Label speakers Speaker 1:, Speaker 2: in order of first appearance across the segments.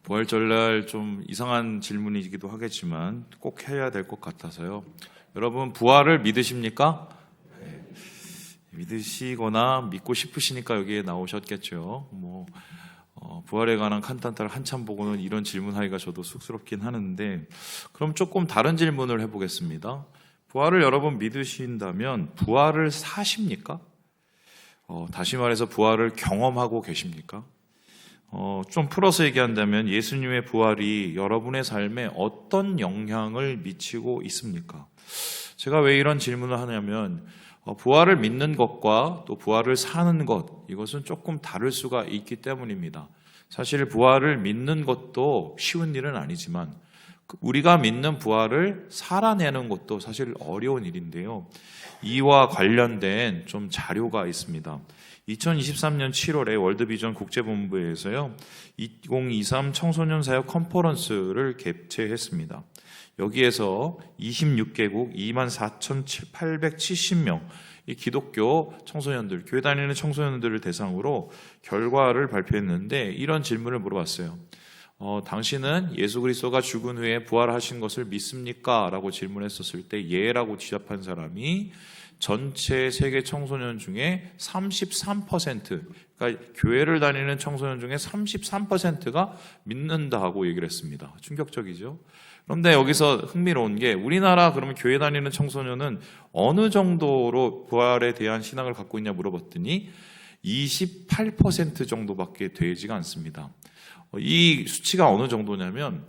Speaker 1: 부활절날 좀 이상한 질문이기도 하겠지만 꼭 해야 될 것 같아서요. 여러분, 부활을 믿으십니까? 네. 믿으시거나 믿고 싶으시니까 여기에 나오셨겠죠. 부활에 관한 칸탄타를 한참 보고는 이런 질문하기가 저도 쑥스럽긴 하는데, 그럼 조금 다른 질문을 해보겠습니다. 부활을 여러분 믿으신다면 부활을 사십니까? 다시 말해서 부활을 경험하고 계십니까? 좀 풀어서 얘기한다면 예수님의 부활이 여러분의 삶에 어떤 영향을 미치고 있습니까? 제가 왜 이런 질문을 하냐면 부활을 믿는 것과 또 부활을 사는 것, 이것은 조금 다를 수가 있기 때문입니다. 사실 부활을 믿는 것도 쉬운 일은 아니지만 우리가 믿는 부활을 살아내는 것도 사실 어려운 일인데요. 이와 관련된 좀 자료가 있습니다. 2023년 7월에 월드비전 국제본부에서요 2023 청소년 사역 컨퍼런스를 개최했습니다. 여기에서 26개국 24,870명 이 기독교 청소년들, 교회 다니는 청소년들을 대상으로 결과를 발표했는데 이런 질문을 물어봤어요. 당신은 예수 그리스도가 죽은 후에 부활하신 것을 믿습니까? 라고 질문했었을 때 예라고 대답한 사람이 전체 세계 청소년 중에 33%, 그러니까 교회를 다니는 청소년 중에 33%가 믿는다고 얘기를 했습니다. 충격적이죠? 그런데 여기서 흥미로운 게 우리나라 그러면 교회 다니는 청소년은 어느 정도로 부활에 대한 신앙을 갖고 있냐 물어봤더니 28% 정도밖에 되지가 않습니다. 이 수치가 어느 정도냐면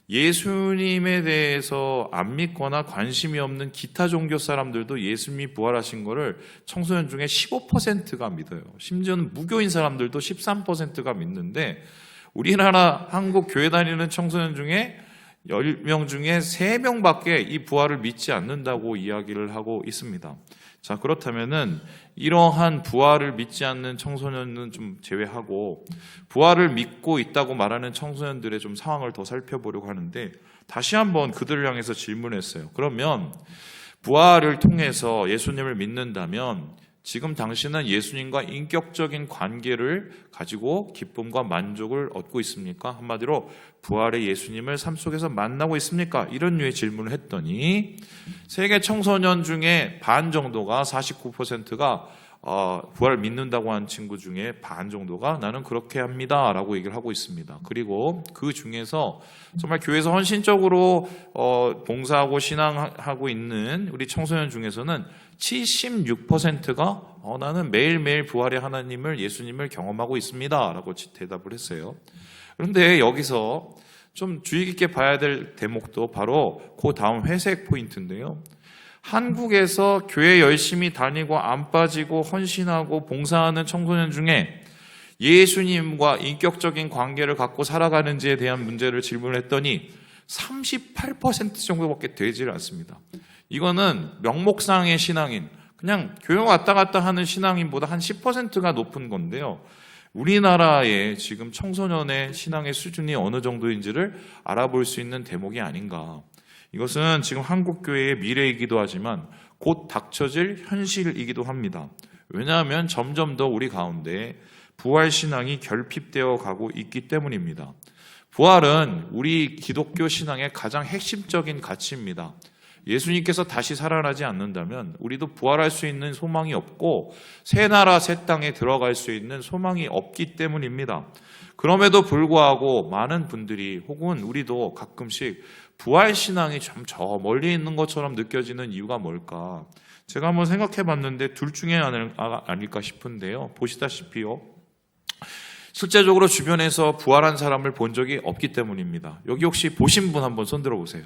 Speaker 1: 예수님에 대해서 안 믿거나 관심이 없는 기타 종교 사람들도 예수님이 부활하신 거를 청소년 중에 15%가 믿어요. 심지어는 무교인 사람들도 13%가 믿는데 우리나라 한국 교회 다니는 청소년 중에 10명 중에 3명밖에 이 부활을 믿지 않는다고 이야기를 하고 있습니다. 자, 그렇다면은 이러한 부활을 믿지 않는 청소년은 좀 제외하고 부활을 믿고 있다고 말하는 청소년들의 좀 상황을 더 살펴보려고 하는데 다시 한번 그들을 향해서 질문했어요. 그러면 부활을 통해서 예수님을 믿는다면 지금 당신은 예수님과 인격적인 관계를 가지고 기쁨과 만족을 얻고 있습니까? 한마디로 부활의 예수님을 삶 속에서 만나고 있습니까? 이런 류의 질문을 했더니 세계 청소년 중에 반 정도가 49%가 부활을 믿는다고 하는 친구 중에 반 정도가 나는 그렇게 합니다 라고 얘기를 하고 있습니다. 그리고 그 중에서 정말 교회에서 헌신적으로 봉사하고 신앙하고 있는 우리 청소년 중에서는 76%가 나는 매일매일 부활의 하나님을 예수님을 경험하고 있습니다 라고 대답을 했어요. 그런데 여기서 좀 주의 깊게 봐야 될 대목도 바로 그 다음 회색 포인트인데요. 한국에서 교회 열심히 다니고 안 빠지고 헌신하고 봉사하는 청소년 중에 예수님과 인격적인 관계를 갖고 살아가는지에 대한 문제를 질문했더니 38% 정도밖에 되질 않습니다. 이거는 명목상의 신앙인, 그냥 교회 왔다 갔다 하는 신앙인보다 한 10%가 높은 건데요. 우리나라의 지금 청소년의 신앙의 수준이 어느 정도인지를 알아볼 수 있는 대목이 아닌가. 이것은 지금 한국교회의 미래이기도 하지만 곧 닥쳐질 현실이기도 합니다. 왜냐하면 점점 더 우리 가운데 부활신앙이 결핍되어 가고 있기 때문입니다. 부활은 우리 기독교 신앙의 가장 핵심적인 가치입니다. 예수님께서 다시 살아나지 않는다면 우리도 부활할 수 있는 소망이 없고 새 나라 새 땅에 들어갈 수 있는 소망이 없기 때문입니다. 그럼에도 불구하고 많은 분들이 혹은 우리도 가끔씩 부활신앙이 좀 저 멀리 있는 것처럼 느껴지는 이유가 뭘까? 제가 한번 생각해 봤는데 둘 중에 아닐까 싶은데요. 보시다시피요. 실제적으로 주변에서 부활한 사람을 본 적이 없기 때문입니다. 여기 혹시 보신 분 한번 손 들어보세요.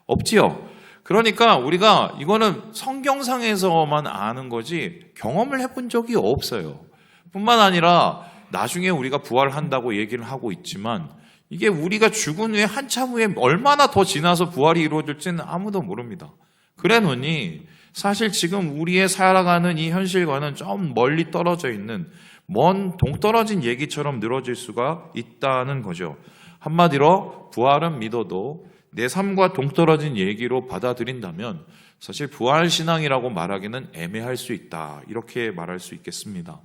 Speaker 1: 없지요? 그러니까 우리가 이거는 성경상에서만 아는 거지 경험을 해본 적이 없어요. 뿐만 아니라 나중에 우리가 부활한다고 얘기를 하고 있지만 이게 우리가 죽은 후에 한참 후에 얼마나 더 지나서 부활이 이루어질지는 아무도 모릅니다. 그래 놓니 사실 지금 우리의 살아가는 이 현실과는 좀 멀리 떨어져 있는 먼 동떨어진 얘기처럼 늘어질 수가 있다는 거죠. 한마디로 부활은 믿어도 내 삶과 동떨어진 얘기로 받아들인다면 사실 부활신앙이라고 말하기는 애매할 수 있다. 이렇게 말할 수 있겠습니다.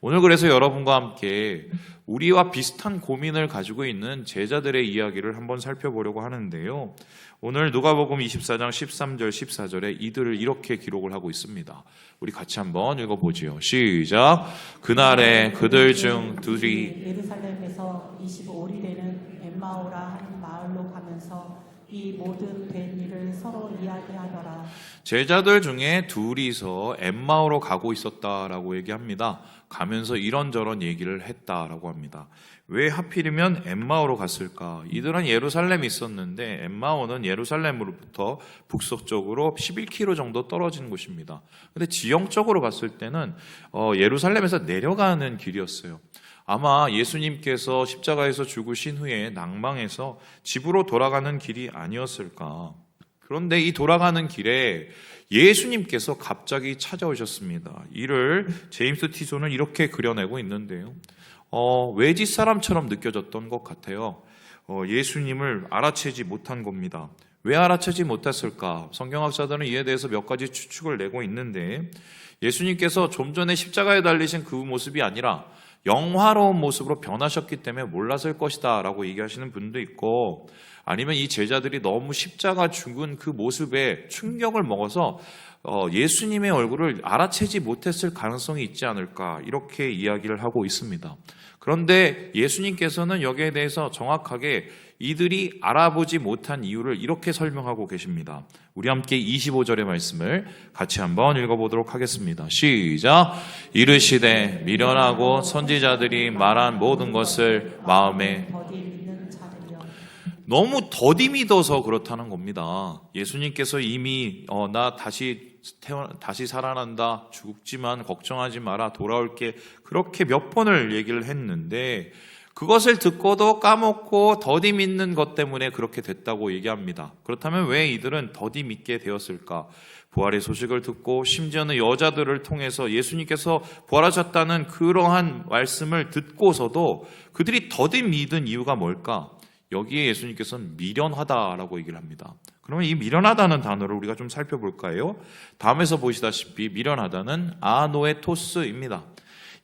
Speaker 1: 오늘 그래서 여러분과 함께 우리와 비슷한 고민을 가지고 있는 제자들의 이야기를 한번 살펴보려고 하는데요. 오늘 누가복음 24장 13절 14절에 이들을 이렇게 기록을 하고 있습니다. 우리 같이 한번 읽어보지요. 시작. 그날에 그들 중 둘이
Speaker 2: 예루살렘에서 25리래는 엠마오라 하는 마을로 가면서 이 모든 된 일을 서로 이야기하더라.
Speaker 1: 제자들 중에 둘이서 엠마오로 가고 있었다라고 얘기합니다. 가면서 이런저런 얘기를 했다라고 합니다. 왜 하필이면 엠마오로 갔을까? 이들은 예루살렘에 있었는데 엠마오는 예루살렘으로부터 북서쪽으로 11km 정도 떨어진 곳입니다. 근데 지형적으로 봤을 때는 예루살렘에서 내려가는 길이었어요. 아마 예수님께서 십자가에서 죽으신 후에 낭망해서 집으로 돌아가는 길이 아니었을까? 그런데 이 돌아가는 길에 예수님께서 갑자기 찾아오셨습니다. 이를 제임스 티존은 이렇게 그려내고 있는데요. 외지 사람처럼 느껴졌던 것 같아요. 예수님을 알아채지 못한 겁니다. 왜 알아채지 못했을까? 성경학자들은 이에 대해서 몇 가지 추측을 내고 있는데 예수님께서 좀 전에 십자가에 달리신 그 모습이 아니라 영화로운 모습으로 변하셨기 때문에 몰랐을 것이다 라고 얘기하시는 분도 있고, 아니면 이 제자들이 너무 십자가 죽은 그 모습에 충격을 먹어서 예수님의 얼굴을 알아채지 못했을 가능성이 있지 않을까, 이렇게 이야기를 하고 있습니다. 그런데 예수님께서는 여기에 대해서 정확하게 이들이 알아보지 못한 이유를 이렇게 설명하고 계십니다. 우리 함께 25절의 말씀을 같이 한번 읽어보도록 하겠습니다. 시작. 이르시되 미련하고 선지자들이 말한 모든 것을 마음에 너무 더디 믿어서 그렇다는 겁니다. 예수님께서 이미 나 다시 살아난다, 죽지만 걱정하지 마라, 돌아올게, 그렇게 몇 번을 얘기를 했는데 그것을 듣고도 까먹고 더디 믿는 것 때문에 그렇게 됐다고 얘기합니다. 그렇다면 왜 이들은 더디 믿게 되었을까? 부활의 소식을 듣고 심지어는 여자들을 통해서 예수님께서 부활하셨다는 그러한 말씀을 듣고서도 그들이 더디 믿은 이유가 뭘까? 여기에 예수님께서는 미련하다라고 얘기를 합니다. 그러면 이 미련하다는 단어를 우리가 좀 살펴볼까요? 다음에서 보시다시피 미련하다는 아노에토스입니다.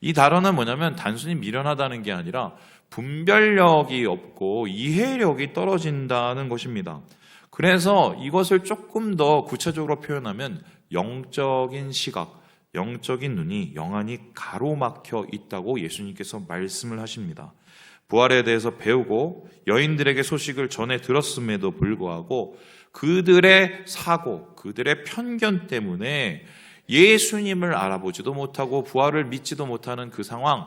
Speaker 1: 이 단어는 뭐냐면 단순히 미련하다는 게 아니라 분별력이 없고 이해력이 떨어진다는 것입니다. 그래서 이것을 조금 더 구체적으로 표현하면 영적인 시각, 영적인 눈이 영안이 가로막혀 있다고 예수님께서 말씀을 하십니다. 부활에 대해서 배우고 여인들에게 소식을 전해 들었음에도 불구하고 그들의 사고, 그들의 편견 때문에 예수님을 알아보지도 못하고 부활을 믿지도 못하는 그 상황,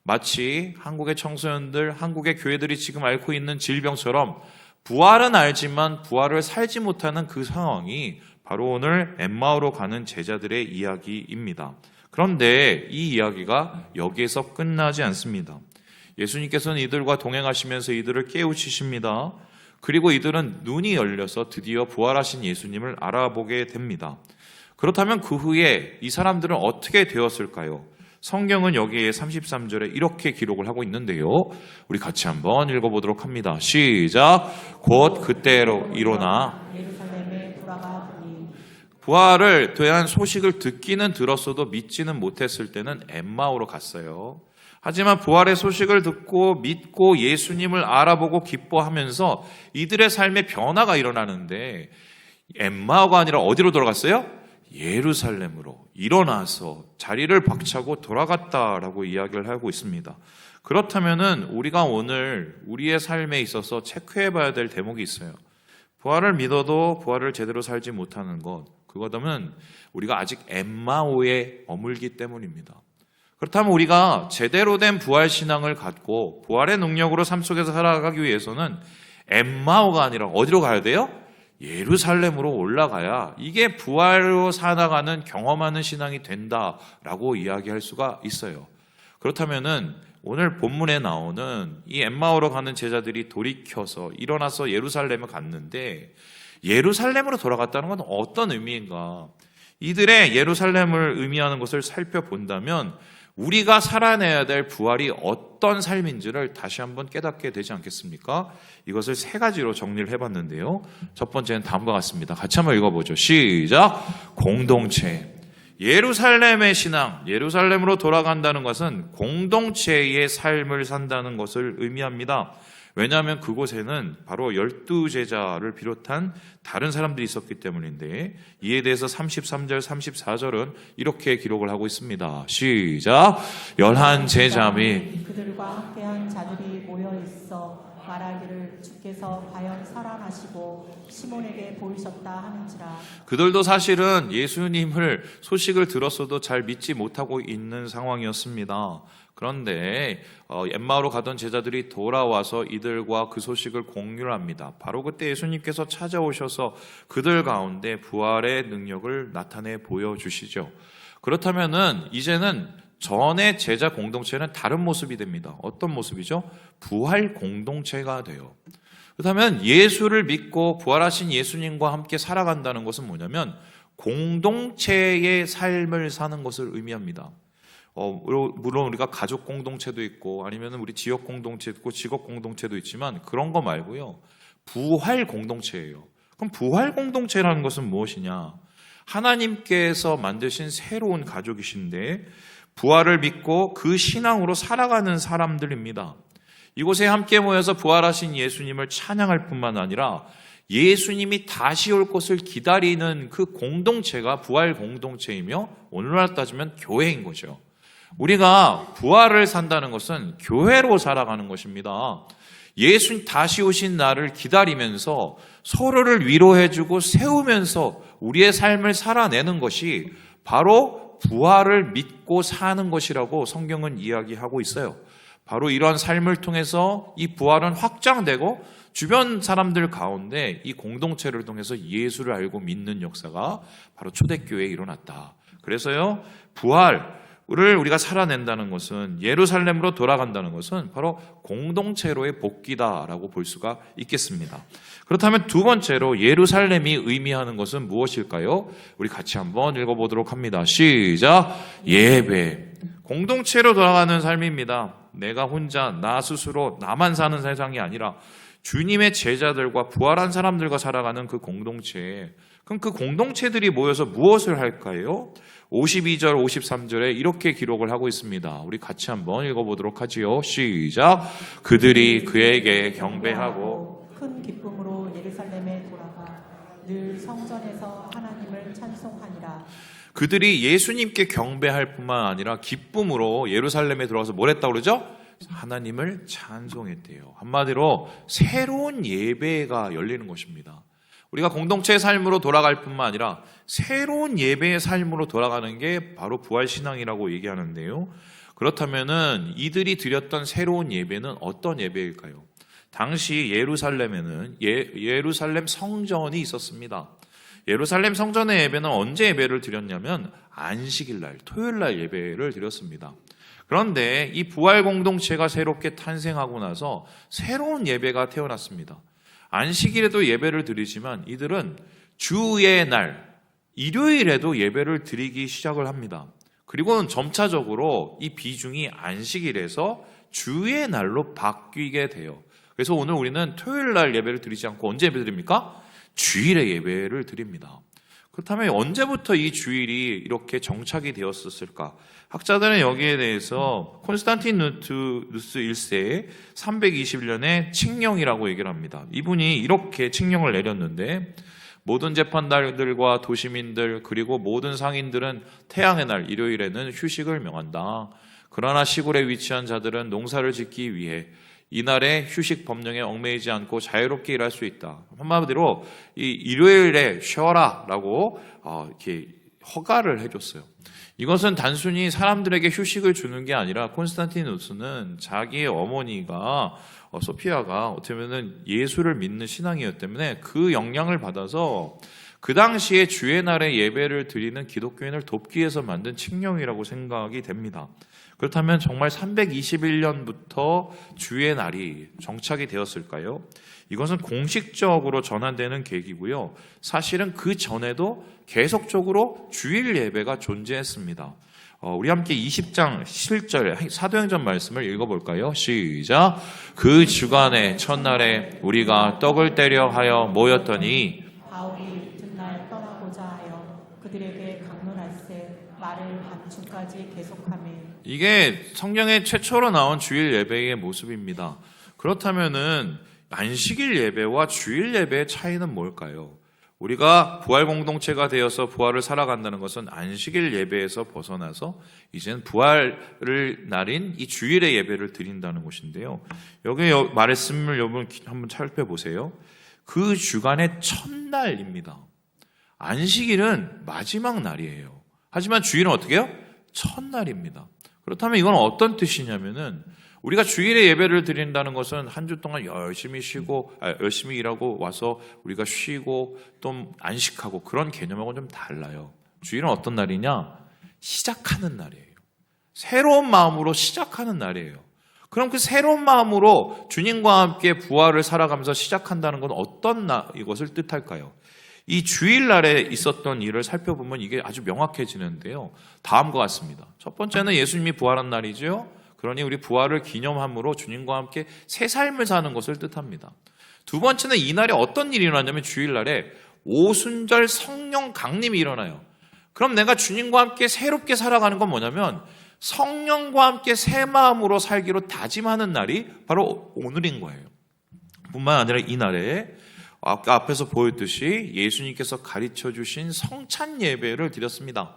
Speaker 1: 마치 한국의 청소년들, 한국의 교회들이 지금 앓고 있는 질병처럼 부활은 알지만 부활을 살지 못하는 그 상황이 바로 오늘 엠마오로 가는 제자들의 이야기입니다. 그런데 이 이야기가 여기에서 끝나지 않습니다. 예수님께서는 이들과 동행하시면서 이들을 깨우치십니다. 그리고 이들은 눈이 열려서 드디어 부활하신 예수님을 알아보게 됩니다. 그렇다면 그 후에 이 사람들은 어떻게 되었을까요? 성경은 여기에 33절에 이렇게 기록을 하고 있는데요. 우리 같이 한번 읽어보도록 합니다. 시작. 곧 그때로 일어나
Speaker 2: 예루살렘에 돌아가 보니
Speaker 1: 부활을 대한 소식을 듣기는 들었어도 믿지는 못했을 때는 엠마오로 갔어요. 하지만 부활의 소식을 듣고 믿고 예수님을 알아보고 기뻐하면서 이들의 삶에 변화가 일어나는데 엠마오가 아니라 어디로 돌아갔어요? 예루살렘으로 일어나서 자리를 박차고 돌아갔다라고 이야기를 하고 있습니다. 그렇다면은 우리가 오늘 우리의 삶에 있어서 체크해봐야 될 대목이 있어요. 부활을 믿어도 부활을 제대로 살지 못하는 것, 그거는 우리가 아직 엠마오에 머물기 때문입니다. 그렇다면 우리가 제대로 된 부활 신앙을 갖고 부활의 능력으로 삶 속에서 살아가기 위해서는 엠마오가 아니라 어디로 가야 돼요? 예루살렘으로 올라가야 이게 부활로 살아가는 경험하는 신앙이 된다라고 이야기할 수가 있어요. 그렇다면은 오늘 본문에 나오는 이 엠마오로 가는 제자들이 돌이켜서 일어나서 예루살렘에 갔는데 예루살렘으로 돌아갔다는 건 어떤 의미인가? 이들의 예루살렘을 의미하는 것을 살펴본다면 우리가 살아내야 될 부활이 어떤 삶인지를 다시 한번 깨닫게 되지 않겠습니까? 이것을 세 가지로 정리를 해봤는데요. 첫 번째는 다음과 같습니다. 같이 한번 읽어보죠. 시작. 공동체. 예루살렘의 신앙, 예루살렘으로 돌아간다는 것은 공동체의 삶을 산다는 것을 의미합니다. 왜냐하면 그곳에는 바로 12제자를 비롯한 다른 사람들이 있었기 때문인데, 이에 대해서 33절, 34절은 이렇게 기록을 하고 있습니다. 시작! 11제자 및
Speaker 2: 그들과 함께한 자들이 모여 있어 말하기를 주께서 과연 살아나시고 시몬에게 보이셨다 하는지라.
Speaker 1: 그들도 사실은 예수님을 소식을 들었어도 잘 믿지 못하고 있는 상황이었습니다. 그런데 엠마오로 가던 제자들이 돌아와서 이들과 그 소식을 공유를 합니다. 바로 그때 예수님께서 찾아오셔서 그들 가운데 부활의 능력을 나타내 보여주시죠. 그렇다면은 이제는 전의 제자 공동체는 다른 모습이 됩니다. 어떤 모습이죠? 부활 공동체가 돼요. 그렇다면 예수를 믿고 부활하신 예수님과 함께 살아간다는 것은 뭐냐면 공동체의 삶을 사는 것을 의미합니다. 물론 우리가 가족 공동체도 있고 아니면 우리 지역 공동체도 있고 직업 공동체도 있지만 그런 거 말고요. 부활 공동체예요. 그럼 부활 공동체라는 것은 무엇이냐? 하나님께서 만드신 새로운 가족이신데 부활을 믿고 그 신앙으로 살아가는 사람들입니다. 이곳에 함께 모여서 부활하신 예수님을 찬양할 뿐만 아니라 예수님이 다시 올 것을 기다리는 그 공동체가 부활 공동체이며 오늘날 따지면 교회인 거죠. 우리가 부활을 산다는 것은 교회로 살아가는 것입니다. 예수님 다시 오신 날을 기다리면서 서로를 위로해주고 세우면서 우리의 삶을 살아내는 것이 바로 부활을 믿고 사는 것이라고 성경은 이야기하고 있어요. 바로 이러한 삶을 통해서 이 부활은 확장되고 주변 사람들 가운데 이 공동체를 통해서 예수를 알고 믿는 역사가 바로 초대교회에 일어났다. 그래서요, 부활을 우리가 살아낸다는 것은, 예루살렘으로 돌아간다는 것은 바로 공동체로의 복귀다라고 볼 수가 있겠습니다. 그렇다면 두 번째로 예루살렘이 의미하는 것은 무엇일까요? 우리 같이 한번 읽어보도록 합니다. 시작! 예배. 공동체로 돌아가는 삶입니다. 내가 혼자 나 스스로 나만 사는 세상이 아니라 주님의 제자들과 부활한 사람들과 살아가는 그 공동체. 그럼 그 공동체들이 모여서 무엇을 할까요? 52절, 53절에 이렇게 기록을 하고 있습니다. 우리 같이 한번 읽어보도록 하지요. 시작! 그들이 그에게 경배하고
Speaker 2: 큰 기쁨으로 예루살렘에 돌아가 늘 성전에서 하나님을 찬송하니라.
Speaker 1: 그들이 예수님께 경배할 뿐만 아니라 기쁨으로 예루살렘에 들어가서 뭘 했다고 그러죠? 하나님을 찬송했대요. 한마디로 새로운 예배가 열리는 것입니다. 우리가 공동체의 삶으로 돌아갈 뿐만 아니라 새로운 예배의 삶으로 돌아가는 게 바로 부활신앙이라고 얘기하는데요. 그렇다면은 이들이 드렸던 새로운 예배는 어떤 예배일까요? 당시 예루살렘에는 예루살렘 성전이 있었습니다. 예루살렘 성전의 예배는 언제 예배를 드렸냐면 안식일날, 토요일날 예배를 드렸습니다. 그런데 이 부활 공동체가 새롭게 탄생하고 나서 새로운 예배가 태어났습니다. 안식일에도 예배를 드리지만 이들은 주의 날, 일요일에도 예배를 드리기 시작을 합니다. 그리고는 점차적으로 이 비중이 안식일에서 주의 날로 바뀌게 돼요. 그래서 오늘 우리는 토요일 날 예배를 드리지 않고 언제 예배 드립니까? 주일에 예배를 드립니다. 그렇다면 언제부터 이 주일이 이렇게 정착이 되었을까? 학자들은 여기에 대해서 콘스탄티누스 1세의 321년에 칙령이라고 얘기를 합니다. 이분이 이렇게 칙령을 내렸는데 모든 재판달들과 도시민들 그리고 모든 상인들은 태양의 날 일요일에는 휴식을 명한다. 그러나 시골에 위치한 자들은 농사를 짓기 위해 이날에 휴식 법령에 얽매이지 않고 자유롭게 일할 수 있다. 한마디로 이 일요일에 쉬어라라고 이렇게 허가를 해줬어요. 이것은 단순히 사람들에게 휴식을 주는 게 아니라 콘스탄티누스는 자기의 어머니가 소피아가 어떻게 보면 예수를 믿는 신앙이었기 때문에 그 영향을 받아서 그 당시에 주의 날에 예배를 드리는 기독교인을 돕기 위해서 만든 칙령이라고 생각이 됩니다. 그렇다면 정말 321년부터 주의 날이 정착이 되었을까요? 이것은 공식적으로 전환되는 계기고요. 사실은 그 전에도 계속적으로 주일 예배가 존재했습니다. 우리 함께 20장 7절 사도행전 말씀을 읽어볼까요? 시작! 그 주간의 첫날에 우리가 떡을 떼려 하여 모였더니
Speaker 2: 바울이 이튿날 떠나고자 하여 그들에게 강론할세
Speaker 1: 이게 성경에 최초로 나온 주일 예배의 모습입니다. 그렇다면은 안식일 예배와 주일 예배의 차이는 뭘까요? 우리가 부활 공동체가 되어서 부활을 살아간다는 것은 안식일 예배에서 벗어나서 이제는 부활을 날인 이 주일의 예배를 드린다는 것인데요. 여기 말씀을 여러분 한번 살펴보세요. 그 주간의 첫날입니다. 안식일은 마지막 날이에요. 하지만 주일은 어떻게 해요? 첫날입니다. 그렇다면 이건 어떤 뜻이냐면은 우리가 주일에 예배를 드린다는 것은 한 주 동안 열심히 열심히 일하고 와서 우리가 쉬고 또 안식하고 그런 개념하고는 좀 달라요. 주일은 어떤 날이냐? 시작하는 날이에요. 새로운 마음으로 시작하는 날이에요. 그럼 그 새로운 마음으로 주님과 함께 부활을 살아가면서 시작한다는 건 어떤 이것을 뜻할까요? 이 주일날에 있었던 일을 살펴보면 이게 아주 명확해지는데요. 다음과 같습니다. 첫 번째는 예수님이 부활한 날이죠. 그러니 우리 부활을 기념함으로 주님과 함께 새 삶을 사는 것을 뜻합니다. 두 번째는 이날에 어떤 일이 일어나냐면 주일날에 오순절 성령 강림이 일어나요. 그럼 내가 주님과 함께 새롭게 살아가는 건 뭐냐면 성령과 함께 새 마음으로 살기로 다짐하는 날이 바로 오늘인 거예요. 뿐만 아니라 이날에 아까 앞에서 보였듯이 예수님께서 가르쳐 주신 성찬 예배를 드렸습니다.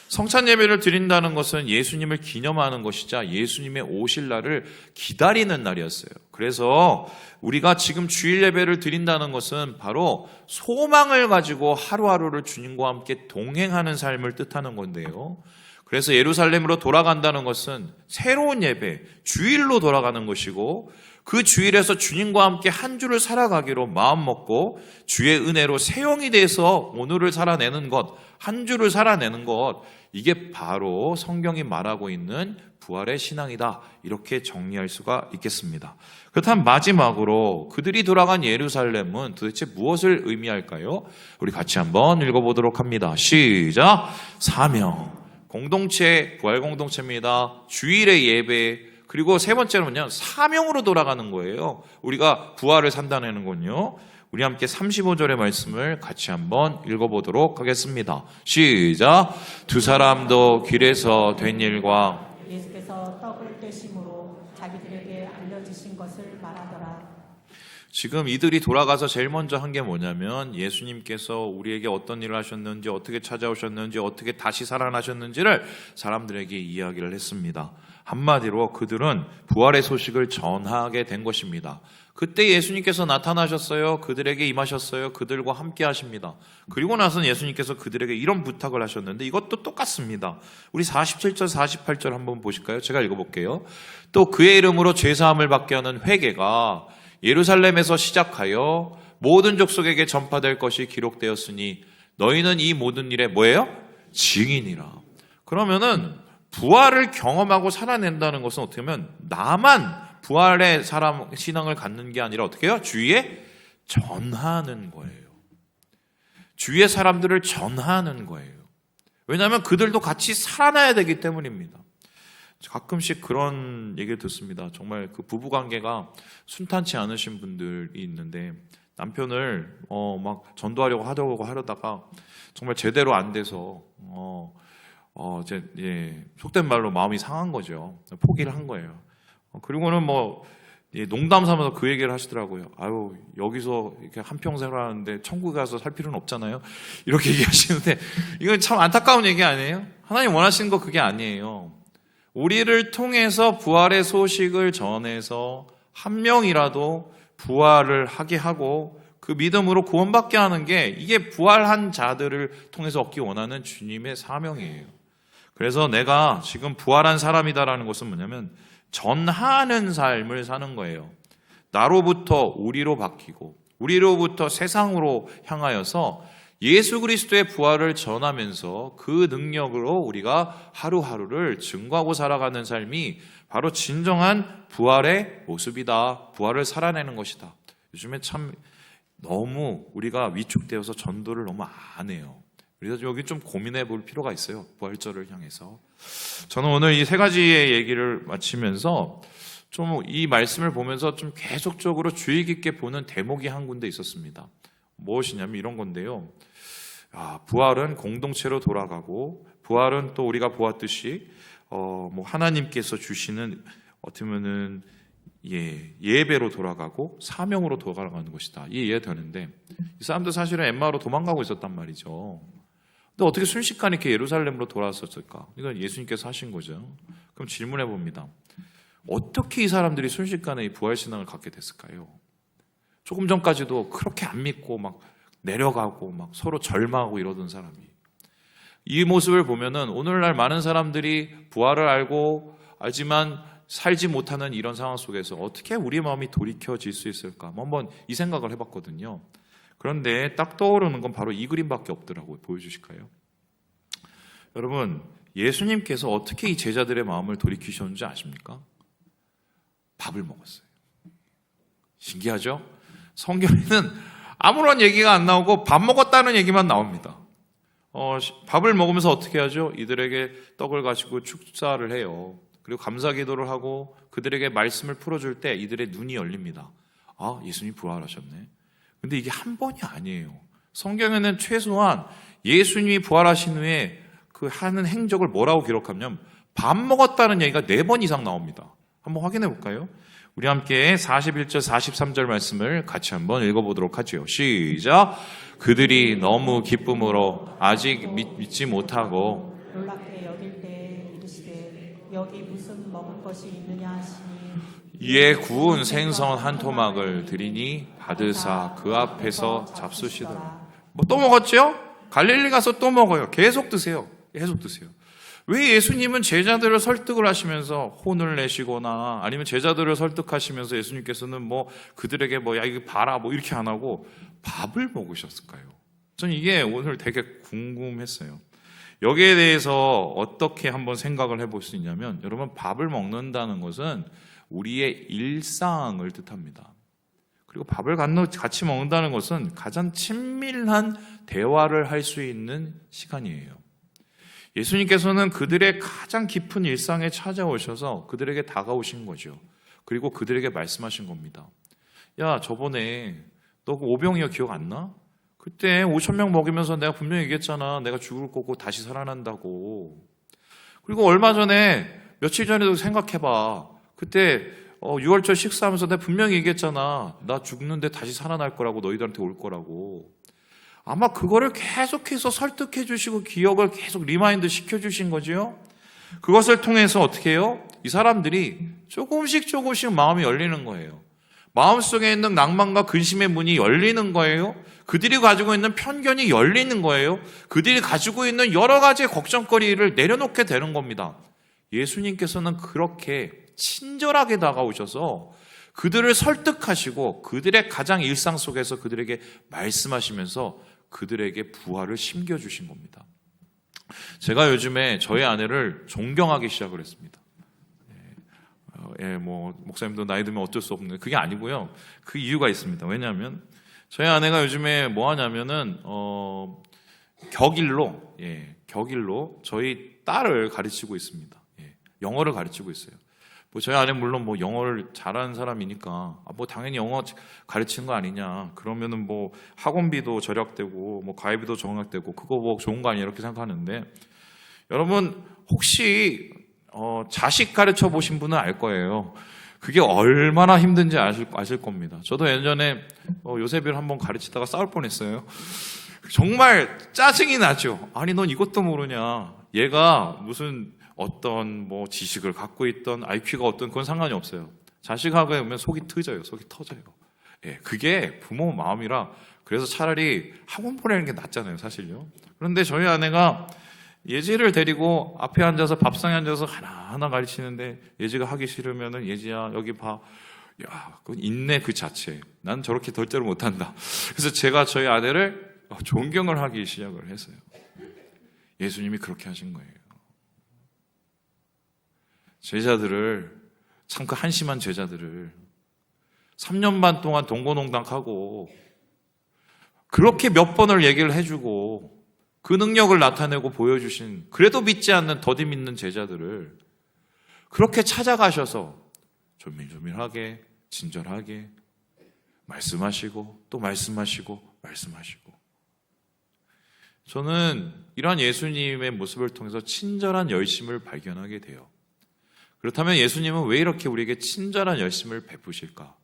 Speaker 1: 성찬 예배를 드린다는 것은 예수님을 기념하는 것이자 예수님의 오실 날을 기다리는 날이었어요. 그래서 우리가 지금 주일 예배를 드린다는 것은 바로 소망을 가지고 하루하루를 주님과 함께 동행하는 삶을 뜻하는 건데요. 그래서 예루살렘으로 돌아간다는 것은 새로운 예배, 주일로 돌아가는 것이고 그 주일에서 주님과 함께 한 주를 살아가기로 마음먹고 주의 은혜로 새 영이 돼서 오늘을 살아내는 것, 한 주를 살아내는 것, 이게 바로 성경이 말하고 있는 부활의 신앙이다. 이렇게 정리할 수가 있겠습니다. 그렇다면 마지막으로 그들이 돌아간 예루살렘은 도대체 무엇을 의미할까요? 우리 같이 한번 읽어보도록 합니다. 시작! 사명, 공동체, 부활 공동체입니다. 주일의 예배, 그리고 세 번째로는요, 사명으로 돌아가는 거예요. 우리가 부활을 산다는 건요. 우리 함께 35절의 말씀을 같이 한번 읽어보도록 하겠습니다. 시작! 두 사람도 길에서 된 일과
Speaker 2: 예수께서 떡을 떼심으로 자기들에게 알려주신 것을 말하더라.
Speaker 1: 지금 이들이 돌아가서 제일 먼저 한 게 뭐냐면 예수님께서 우리에게 어떤 일을 하셨는지, 어떻게 찾아오셨는지, 어떻게 다시 살아나셨는지를 사람들에게 이야기를 했습니다. 한마디로 그들은 부활의 소식을 전하게 된 것입니다. 그때 예수님께서 나타나셨어요. 그들에게 임하셨어요. 그들과 함께 하십니다. 그리고 나서는 예수님께서 그들에게 이런 부탁을 하셨는데 이것도 똑같습니다. 우리 47절, 48절 한번 보실까요? 제가 읽어볼게요. 또 그의 이름으로 죄사함을 받게 하는 회개가 예루살렘에서 시작하여 모든 족속에게 전파될 것이 기록되었으니 너희는 이 모든 일에 뭐예요? 증인이라. 그러면은 부활을 경험하고 살아낸다는 것은 어떻게 보면 나만 부활의 사람 신앙을 갖는 게 아니라 어떻게 해요? 주위에 전하는 거예요. 주위의 사람들을 전하는 거예요. 왜냐하면 그들도 같이 살아나야 되기 때문입니다. 가끔씩 그런 얘기를 듣습니다. 정말 그 부부 관계가 순탄치 않으신 분들이 있는데 남편을 막 전도하려고 하려다가 정말 제대로 안 돼서 속된 말로 마음이 상한 거죠. 포기를 한 거예요. 그리고는 농담 삼아서 그 얘기를 하시더라고요. 아유, 여기서 이렇게 한평생 하는데 천국에 가서 살 필요는 없잖아요. 이렇게 얘기하시는데 이건 참 안타까운 얘기 아니에요? 하나님 원하시는 거 그게 아니에요. 우리를 통해서 부활의 소식을 전해서 한 명이라도 부활을 하게 하고 그 믿음으로 구원받게 하는 게 이게 부활한 자들을 통해서 얻기 원하는 주님의 사명이에요. 그래서 내가 지금 부활한 사람이다라는 것은 뭐냐면 전하는 삶을 사는 거예요. 나로부터 우리로 바뀌고 우리로부터 세상으로 향하여서 예수 그리스도의 부활을 전하면서 그 능력으로 우리가 하루하루를 증거하고 살아가는 삶이 바로 진정한 부활의 모습이다. 부활을 살아내는 것이다. 요즘에 참 너무 우리가 위축되어서 전도를 너무 안 해요. 그래서 여기 좀 고민해 볼 필요가 있어요. 부활절을 향해서. 저는 오늘 이 세 가지의 얘기를 마치면서 좀 이 말씀을 보면서 좀 계속적으로 주의 깊게 보는 대목이 한 군데 있었습니다. 무엇이냐면 이런 건데요. 부활은 공동체로 돌아가고 부활은 또 우리가 보았듯이 뭐 하나님께서 주시는 어떻게 보면은 예배로 돌아가고 사명으로 돌아가는 것이다. 이해가 되는데 이 사람들 사실은 엠마오로 도망가고 있었단 말이죠. 근데 어떻게 순식간에 이렇게 예루살렘으로 돌아왔었을까? 이건 예수님께서 하신 거죠. 그럼 질문해 봅니다. 어떻게 이 사람들이 순식간에 이 부활신앙을 갖게 됐을까요? 조금 전까지도 그렇게 안 믿고 막 내려가고 막 서로 절망하고 이러던 사람이 이 모습을 보면은 오늘날 많은 사람들이 부활을 알지만 살지 못하는 이런 상황 속에서 어떻게 우리 마음이 돌이켜질 수 있을까? 한번 이 생각을 해봤거든요. 그런데 딱 떠오르는 건 바로 이 그림밖에 없더라고요. 보여주실까요? 여러분, 예수님께서 어떻게 이 제자들의 마음을 돌이키셨는지 아십니까? 밥을 먹었어요. 신기하죠? 성경에는 아무런 얘기가 안 나오고 밥 먹었다는 얘기만 나옵니다. 밥을 먹으면서 어떻게 하죠? 이들에게 떡을 가지고 축사를 해요. 그리고 감사 기도를 하고 그들에게 말씀을 풀어줄 때 이들의 눈이 열립니다. 아, 예수님이 부활하셨네. 근데 이게 한 번이 아니에요. 성경에는 최소한 예수님이 부활하신 후에 그 하는 행적을 뭐라고 기록하냐면 밥 먹었다는 얘기가 4번 이상 나옵니다. 한번 확인해 볼까요? 우리 함께 41절 43절 말씀을 같이 한번 읽어보도록 하죠. 시작. 그들이 너무 기쁨으로 아직 믿지 못하고
Speaker 2: 놀랍게 여길 때 이르시되 여기 무슨 먹을 것이 있느냐 하시니
Speaker 1: 이에 구운 생선 한 토막을 드리니 받으사 그 앞에서 잡수시더라. 뭐 또 먹었죠? 갈릴리 가서 또 먹어요. 계속 드세요. 계속 드세요. 왜 예수님은 제자들을 설득을 하시면서 혼을 내시거나 아니면 제자들을 설득하시면서 예수님께서는 뭐 그들에게 야 이거 봐라 뭐 이렇게 안 하고 밥을 먹으셨을까요? 저는 이게 오늘 되게 궁금했어요. 여기에 대해서 어떻게 한번 생각을 해볼 수 있냐면 여러분, 밥을 먹는다는 것은 우리의 일상을 뜻합니다. 그리고 밥을 같이 먹는다는 것은 가장 친밀한 대화를 할 수 있는 시간이에요. 예수님께서는 그들의 가장 깊은 일상에 찾아오셔서 그들에게 다가오신 거죠. 그리고 그들에게 말씀하신 겁니다. 야, 저번에 너 그 오병이어 기억 안 나? 그때 5,000명 먹이면서 내가 분명히 얘기했잖아. 내가 죽을 거고 다시 살아난다고. 그리고 얼마 전에 며칠 전에도 생각해봐. 그때 6월절 식사하면서 내가 분명히 얘기했잖아. 나 죽는데 다시 살아날 거라고, 너희들한테 올 거라고. 아마 그거를 계속해서 설득해 주시고 기억을 계속 리마인드 시켜주신 거지요. 그것을 통해서 어떻게 해요? 이 사람들이 조금씩 마음이 열리는 거예요. 마음속에 있는 낭만과 근심의 문이 열리는 거예요. 그들이 가지고 있는 편견이 열리는 거예요. 그들이 가지고 있는 여러 가지의 걱정거리를 내려놓게 되는 겁니다. 예수님께서는 그렇게 친절하게 다가오셔서 그들을 설득하시고 그들의 가장 일상 속에서 그들에게 말씀하시면서 그들에게 부활을 심겨주신 겁니다. 제가 요즘에 저희 아내를 존경하기 시작을 했습니다. 목사님도 나이 들면 어쩔 수 없는 그게 아니고요. 그 이유가 있습니다. 왜냐하면 저희 아내가 요즘에 뭐 하냐면은 격일로 저희 딸을 가르치고 있습니다. 영어를 가르치고 있어요. 저희 아내 물론 영어를 잘하는 사람이니까 당연히 영어 가르치는 거 아니냐. 그러면은 학원비도 절약되고 과외비도 절약되고 그거 좋은 거 아니냐 이렇게 생각하는데, 여러분 혹시 자식 가르쳐 보신 분은 알 거예요. 그게 얼마나 힘든지 아실 겁니다. 저도 예전에 요셉이를 한번 가르치다가 싸울 뻔했어요. 정말 짜증이 나죠. 아니 넌 이것도 모르냐. 얘가 무슨 어떤 지식을 갖고 있던 IQ가 어떤 그건 상관이 없어요. 자식하고 보면 속이 터져요. 그게 부모 마음이라. 그래서 차라리 학원 보내는 게 낫잖아요, 사실요. 그런데 저희 아내가 예지를 데리고 앞에 앉아서 밥상에 앉아서 하나하나 가르치는데 예지가 하기 싫으면은 예지야 여기 봐. 야, 그 인내 그 자체. 난 저렇게 절대로 못한다. 그래서 제가 저희 아내를 존경을 하기 시작을 했어요. 예수님이 그렇게 하신 거예요. 제자들을, 참 그 한심한 제자들을 3년 반 동안 동고농락하고 그렇게 몇 번을 얘기를 해주고 그 능력을 나타내고 보여주신, 그래도 믿지 않는 더디 믿는 제자들을 그렇게 찾아가셔서 조밀조밀하게 친절하게 말씀하시고 또 말씀하시고. 저는 이러한 예수님의 모습을 통해서 친절한 열심을 발견하게 돼요. 그렇다면 예수님은 왜 이렇게 우리에게 친절한 열심을 베푸실까?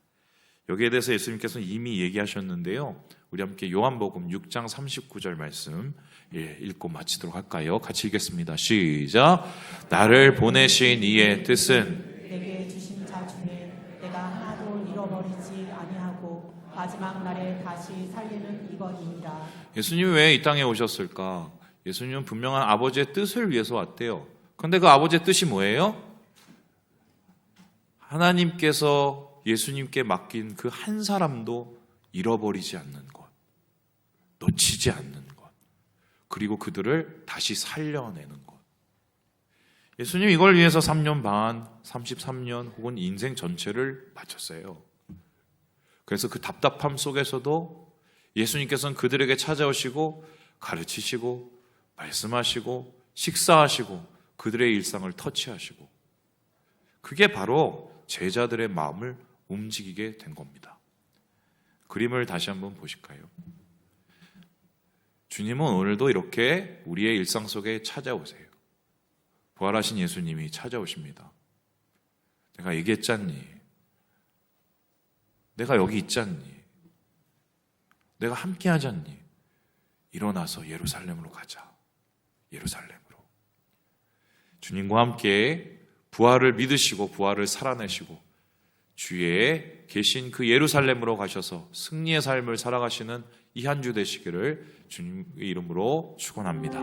Speaker 1: 여기에 대해서 예수님께서는 이미 얘기하셨는데요. 우리 함께 요한복음 6장 39절 말씀 읽고 마치도록 할까요? 같이 읽겠습니다. 시작. 나를 보내신 이의 뜻은
Speaker 2: 내게 주신 자 중에 내가 하나도 잃어버리지 아니하고 마지막 날에 다시 살리는 이것이니라.
Speaker 1: 예수님이 왜 이 땅에 오셨을까? 예수님은 분명한 아버지의 뜻을 위해서 왔대요. 그런데 그 아버지의 뜻이 뭐예요? 하나님께서 예수님께 맡긴 그 한 사람도 잃어버리지 않는 것, 놓치지 않는 것, 그리고 그들을 다시 살려내는 것. 예수님 이걸 위해서 3년 반, 33년 혹은 인생 전체를 바쳤어요. 그래서 그 답답함 속에서도 예수님께서는 그들에게 찾아오시고 가르치시고 말씀하시고 식사하시고 그들의 일상을 터치하시고, 그게 바로 제자들의 마음을 움직이게 된 겁니다. 그림을 다시 한번 보실까요? 주님은 오늘도 이렇게 우리의 일상 속에 찾아오세요. 부활하신 예수님이 찾아오십니다. 내가 얘기했잖니? 내가 여기 있잖니? 내가 함께 하잖니? 일어나서 예루살렘으로 가자. 예루살렘으로. 주님과 함께 부활을 믿으시고 부활을 살아내시고 주에 계신 그 예루살렘으로 가셔서 승리의 삶을 살아가시는 이 한 주 되시기를 주님의 이름으로 축원합니다.